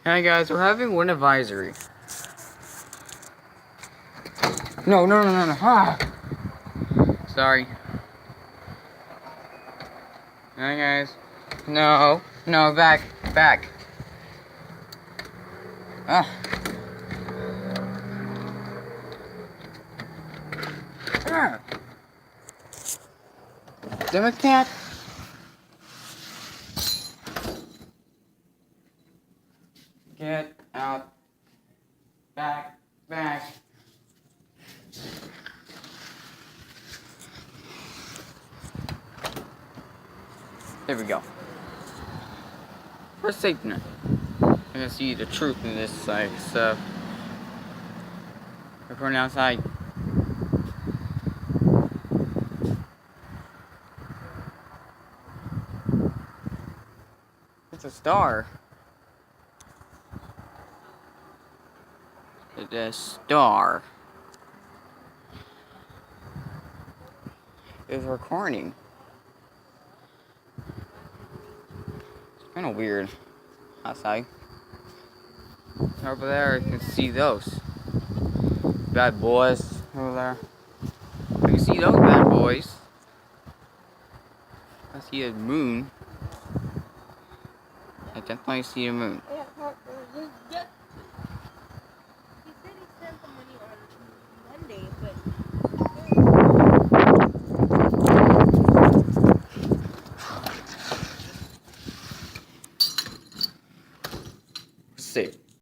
Hey guys, we're having wind advisory. No. Ah. Sorry. Hi guys. No, back. Ah. Ah. Damn it, cat. Get out. Back. There we go. For safety net. I can see the truth in this stuff. Recording outside. It's a star. It's a star. It's recording. It's kind of weird outside. Over there, you can see those bad boys over there. You can see those bad boys. I see a moon. I definitely see a moon.